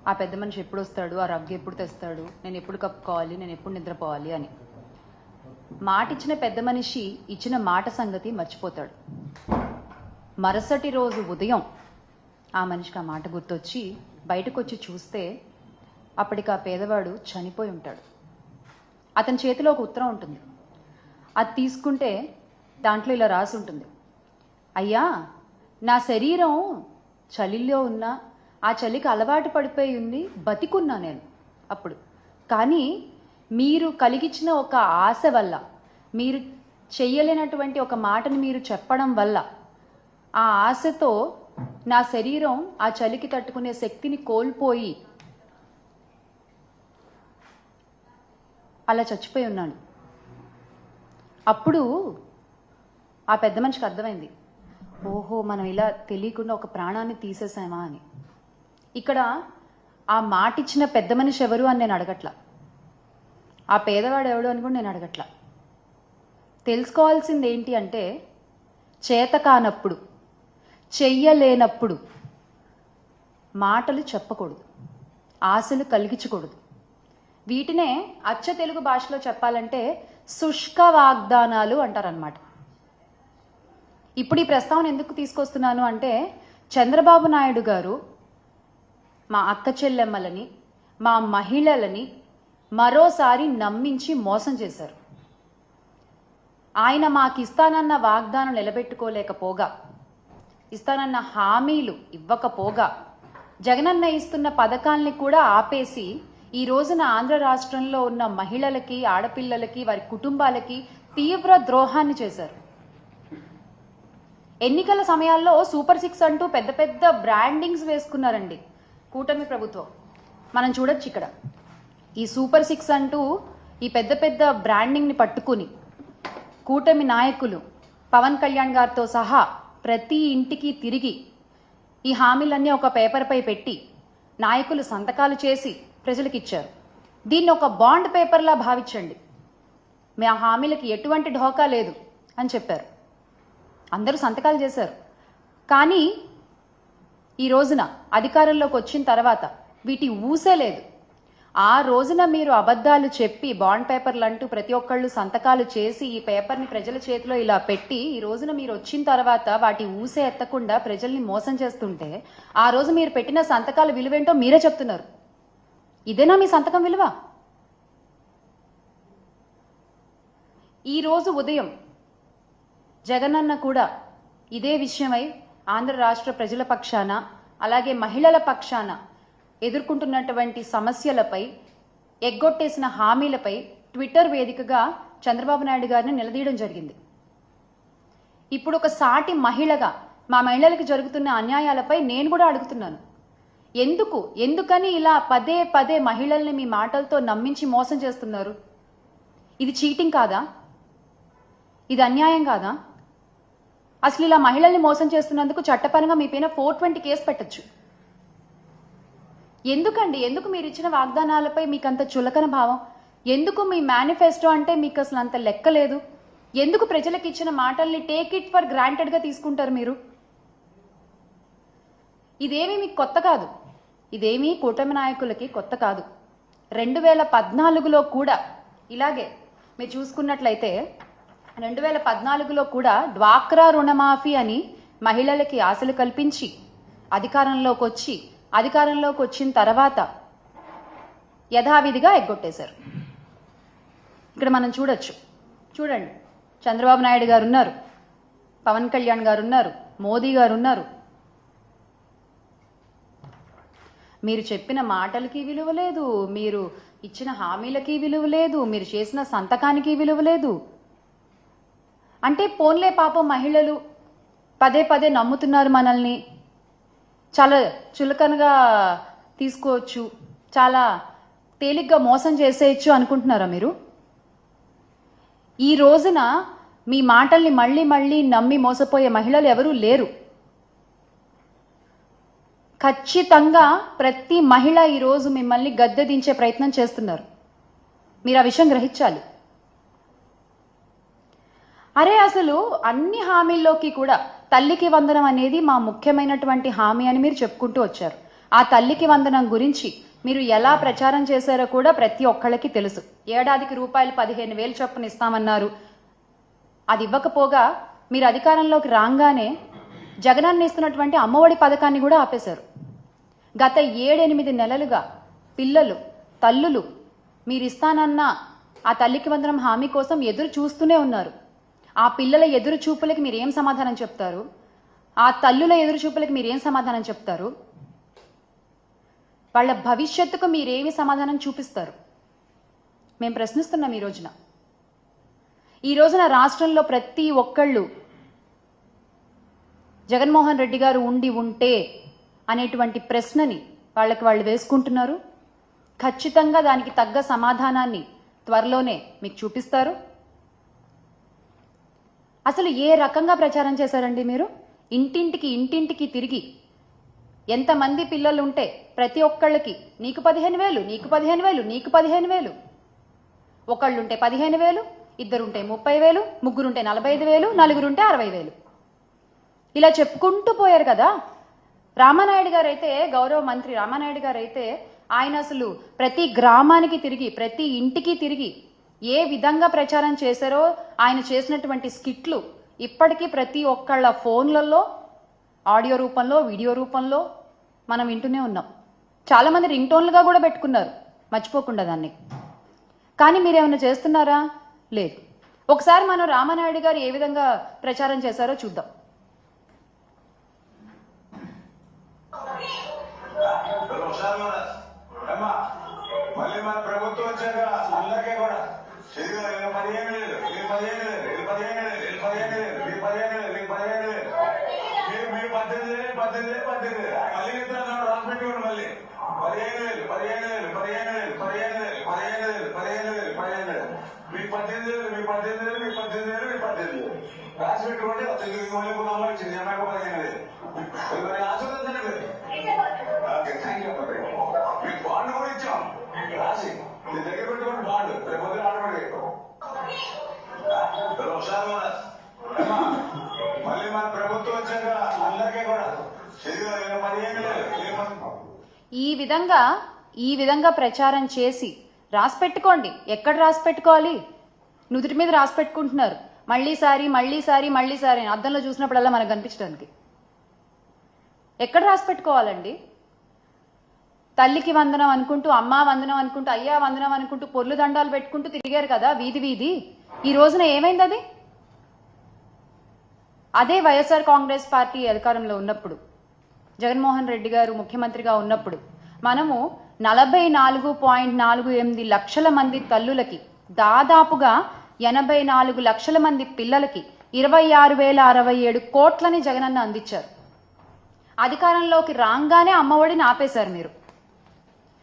ఆ పెద్ద మనిషి ఎప్పుడు వస్తాడు, ఆ రగ్గు ఎప్పుడు తెస్తాడు, నేను ఎప్పుడు కప్పుకోవాలి, నేను ఎప్పుడు నిద్రపోవాలి అని. మాట ఇచ్చిన పెద్ద మనిషి ఇచ్చిన మాట సంగతి మర్చిపోతాడు. మరుసటి రోజు ఉదయం ఆ మనిషికి ఆ మాట గుర్తొచ్చి బయటకు వచ్చి చూస్తే అప్పటికి ఆ పేదవాడు చనిపోయి ఉంటాడు. అతని చేతిలో ఒక ఉత్తరం ఉంటుంది. అది తీసుకుంటే దాంట్లో ఇలా రాసి ఉంటుంది: అయ్యా, నా శరీరం చలిలో ఉన్నా ఆ చలికి అలవాటు పడిపోయి ఉంది, బతికున్నా నేను అప్పుడు. కానీ మీరు కలిగించిన ఒక ఆశ వల్ల, మీరు చెయ్యలేనటువంటి ఒక మాటని మీరు చెప్పడం వల్ల, ఆ ఆశతో నా శరీరం ఆ చలికి తట్టుకునే శక్తిని కోల్పోయి అలా చచ్చిపోయి ఉన్నాను. అప్పుడు ఆ పెద్ద మనిషికి అర్థమైంది, ఓహో, మనం ఇలా తెలియకుండా ఒక ప్రాణాన్ని తీసేసామా అని. ఇక్కడ ఆ మాట ఇచ్చిన పెద్ద మనిషి ఎవరు అని నేను అడగట్లా, ఆ పేదవాడు ఎవడు అని కూడా నేను అడగట్లా. తెలుసుకోవాల్సింది ఏంటి అంటే, చేత కానప్పుడు, చెయ్యలేనప్పుడు మాటలు చెప్పకూడదు, ఆశలు కలిగించకూడదు. వీటినే అచ్చ తెలుగు భాషలో చెప్పాలంటే శుష్క వాగ్దానాలు అంటారనమాట. ఇప్పుడు ఈ ప్రస్తావన ఎందుకు తీసుకొస్తున్నాను అంటే, చంద్రబాబు నాయుడు గారు మా అక్క చెల్లెమ్మలని, మా మహిళలని మరోసారి నమ్మించి మోసం చేశారు. ఆయన మాకు ఇస్తానన్న వాగ్దానం నిలబెట్టుకోలేకపోగా, ఇస్తానన్న హామీలు ఇవ్వకపోగా, జగనన్న ఇస్తున్న పథకాల్ని కూడా ఆపేసి ఈ రోజున ఆంధ్ర రాష్ట్రంలో ఉన్న మహిళలకి, ఆడపిల్లలకి, వారి కుటుంబాలకి తీవ్ర ద్రోహాన్ని చేశారు. ఎన్నికల సమయాల్లో సూపర్ 6 అంటూ పెద్ద పెద్ద బ్రాండింగ్స్ వేసుకున్నారండి కూటమి ప్రభుత్వం. మనం చూడొచ్చు ఇక్కడ ఈ సూపర్ 6 అంటూ ఈ పెద్ద పెద్ద బ్రాండింగ్ని పట్టుకుని కూటమి నాయకులు పవన్ కళ్యాణ్ గారితో సహా ప్రతి ఇంటికి తిరిగి ఈ హామీలన్నీ ఒక పేపర్పై పెట్టి నాయకులు సంతకాలు చేసి ప్రజలకు ఇచ్చారు. దీన్ని ఒక బాండ్ పేపర్లా భావించండి, మా హామీలకి ఎటువంటి ఢోకా లేదు అని చెప్పారు. అందరూ సంతకాలు చేశారు. కానీ ఈ రోజున అధికారంలోకి వచ్చిన తర్వాత వీటి ఊసే లేదు. ఆ రోజున మీరు అబద్ధాలు చెప్పి బాండ్ పేపర్లు అంటూ ప్రతి ఒక్కళ్ళు సంతకాలు చేసి ఈ పేపర్ని ప్రజల చేతిలో ఇలా పెట్టి, ఈ రోజున మీరు వచ్చిన తర్వాత వాటి ఊసే ఎత్తకుండా ప్రజల్ని మోసం చేస్తుంటే, ఆ రోజు మీరు పెట్టిన సంతకాల విలువేంటో మీరే చెప్తున్నారు. ఇదేనా మీ సంతకం విలువ? ఈరోజు ఉదయం జగనన్న కూడా ఇదే విషయమై ఆంధ్ర రాష్ట్ర ప్రజల పక్షాన, అలాగే మహిళల పక్షాన ఎదుర్కొంటున్నటువంటి సమస్యలపై, ఎగ్గొట్టేసిన హామీలపై ట్విట్టర్ వేదికగా చంద్రబాబు నాయుడు గారిని నిలదీయడం జరిగింది. ఇప్పుడు ఒక సాటి మహిళగా మా మహిళలకు జరుగుతున్న అన్యాయాలపై నేను కూడా అడుగుతున్నాను. ఎందుకని ఇలా పదే పదే మహిళల్ని మీ మాటలతో నమ్మించి మోసం చేస్తున్నారు? ఇది చీటింగ్ కాదా? ఇది అన్యాయం కాదా? అసలు ఇలా మహిళల్ని మోసం చేస్తున్నందుకు చట్టపరంగా మీ పైన 420 కేసు పెట్టచ్చు. ఎందుకు మీరు ఇచ్చిన వాగ్దానాలపై మీకు అంత చులకన భావం? ఎందుకు మీ మేనిఫెస్టో అంటే మీకు అసలు అంత లెక్క లేదు? ఎందుకు ప్రజలకు ఇచ్చిన మాటల్ని టేక్ ఇట్ ఫర్ గ్రాంటెడ్గా తీసుకుంటారు మీరు? ఇదేమీ మీకు కొత్త కాదు, ఇదేమీ కూటమి నాయకులకి కొత్త కాదు. 2014లో కూడా ఇలాగే మీరు చూసుకున్నట్లయితే 2014లో కూడా డ్వాక్రా రుణమాఫీ అని మహిళలకి ఆశలు కల్పించి అధికారంలోకి వచ్చిన తర్వాత యథావిధిగా ఎగ్గొట్టేశారు. ఇక్కడ మనం చూడండి, చంద్రబాబు నాయుడు గారు ఉన్నారు, పవన్ కళ్యాణ్ గారు ఉన్నారు, మోదీ గారు ఉన్నారు. మీరు చెప్పిన మాటలకి విలువ లేదు, మీరు ఇచ్చిన హామీలకి విలువ లేదు, మీరు చేసిన సంతకానికి విలువ లేదు. అంటే పోన్లే, పాపం మహిళలు పదే పదే నమ్ముతున్నారు మనల్ని, చాలా చులకనగా తీసుకోవచ్చు, చాలా తేలిగ్గా మోసం చేసేయచ్చు అనుకుంటున్నారా మీరు? ఈ రోజున మీ మాటల్ని మళ్ళీ మళ్ళీ నమ్మి మోసపోయే మహిళలు ఎవరూ లేరు. ఖచ్చితంగా ప్రతి మహిళ ఈరోజు మిమ్మల్ని గద్దె దించే ప్రయత్నం చేస్తున్నారు. మీరు ఆ విషయం గ్రహించాలి. అసలు అన్ని హామీల్లోకి కూడా తల్లికి వందనం అనేది మా ముఖ్యమైనటువంటి హామీ అని మీరు చెప్పుకుంటూ వచ్చారు. ఆ తల్లికి వందనం గురించి మీరు ఎలా ప్రచారం చేశారో కూడా ప్రతి ఒక్కళ్ళకి తెలుసు. ఏడాదికి రూపాయలు 15,000 చొప్పున ఇస్తామన్నారు. అది ఇవ్వకపోగా మీరు అధికారంలోకి రాగానే జగనన్న ఇస్తున్నటువంటి అమ్మఒడి పథకాన్ని కూడా ఆపేశారు. గత 7-8 నెలలుగా పిల్లలు, తల్లులు మీరు ఇస్తానన్న ఆ తల్లికి వందనం హామీ కోసం ఎదురు చూస్తూనే ఉన్నారు. ఆ పిల్లల ఎదురు చూపులకి మీరు ఏం సమాధానం చెప్తారు? ఆ తల్లుల ఎదురు చూపులకి మీరు ఏం సమాధానం చెప్తారు? వాళ్ళ భవిష్యత్తుకు మీరేమి సమాధానం చూపిస్తారు? మేము ప్రశ్నిస్తున్నాం ఈ రోజున రాష్ట్రంలో ప్రతి ఒక్కళ్ళు జగన్మోహన్ రెడ్డి గారు ఉంటే అనేటువంటి ప్రశ్నని వాళ్ళకి వాళ్ళు వేసుకుంటున్నారు. ఖచ్చితంగా దానికి తగ్గ సమాధానాన్ని త్వరలోనే మీకు చూపిస్తారు. అసలు ఏ రకంగా ప్రచారం చేశారండి మీరు? ఇంటింటికి తిరిగి ఎంతమంది పిల్లలు ఉంటే ప్రతి ఒక్కళ్ళకి నీకు 15,000, నీకు 15,000, నీకు 15,000, ఒకళ్ళుంటే 15,000, ఇద్దరుంటే 30,000, ముగ్గురుంటే 45,000, నలుగురుంటే 60,000 ఇలా చెప్పుకుంటూ పోయారు కదా. రామానాయుడు గారు అయితే, గౌరవ మంత్రి రామానాయుడు గారు అయితే ఆయన అసలు ప్రతి గ్రామానికి తిరిగి ప్రతి ఇంటికి తిరిగి ఏ విధంగా ప్రచారం చేశారో ఆయన చేసినటువంటి స్కిట్లు ఇప్పటికీ ప్రతి ఒక్కళ్ళ ఫోన్లలో ఆడియో రూపంలో, వీడియో రూపంలో మనం వింటూనే ఉన్నాం. చాలామంది రింగ్ టోన్లుగా కూడా పెట్టుకున్నారు, మర్చిపోకుండా దాన్ని. కానీ మీరేమైనా చేస్తున్నారా? లేదు. ఒకసారి మనం రామానాయుడు గారు ఏ విధంగా ప్రచారం చేశారో చూద్దాం. మళ్ళీ మన ప్రభుత్వం వచ్చాక అందరికీ కూడా మీరు 15,000, మీరు 15,000, మీరు 15,000, మీరు 15,000, మీరు 15,000, మీరు 15,000, మీరు 18,000, 18,000, 18,000 మళ్ళీ ఇస్తున్నాడు రాసిపెట్టుకోండి. మళ్ళీ 15,000, 15,000, 15,000, 15,000, 15,000, 15,000, 15,000, మీకు 18,000, మీకు 18,000, మీకు 18,000, మీకు 18,000 రాసి పెట్టుకోండి. మళ్ళీ అమ్మాయి ఇచ్చింది అమ్మాయి 15,000 మరి ఆశీర్వదించండి. Okay, thank you. మీకు బాండ్ కూడా ఇచ్చాం రాసి మీ దగ్గర పెట్టుకోండి. బాండ్ రేపు పొద్దున ఆడబడి మళ్ళీ మన ప్రభుత్వం వచ్చాక అందరికీ కూడా 15,000. ఈ విధంగా ప్రచారం చేసి రాసి పెట్టుకోండి. ఎక్కడ రాసి పెట్టుకోవాలి? నుదుటి మీద రాసి పెట్టుకుంటున్నారు. మళ్ళీసారి అద్దంలో చూసినప్పుడల్లా మనకు కనిపించడానికి. ఎక్కడ రాసి పెట్టుకోవాలండి? తల్లికి వందనం అనుకుంటూ, అమ్మా వందనం అనుకుంటూ, అయ్యా వందనం అనుకుంటూ పొర్లు దండాలు పెట్టుకుంటూ తిరిగారు కదా వీధి. ఈ రోజున ఏమైంది అది? అదే వైఎస్ఆర్ కాంగ్రెస్ పార్టీ అధికారంలో ఉన్నప్పుడు, జగన్మోహన్ రెడ్డి గారు ముఖ్యమంత్రిగా ఉన్నప్పుడు మనము 44.48 లక్షల మంది తల్లులకి, దాదాపుగా 84 లక్షల మంది పిల్లలకి 26,067 కోట్లని జగనన్న అందించారు. అధికారంలోకి రాగానే అమ్మఒడిని ఆపేశారు మీరు.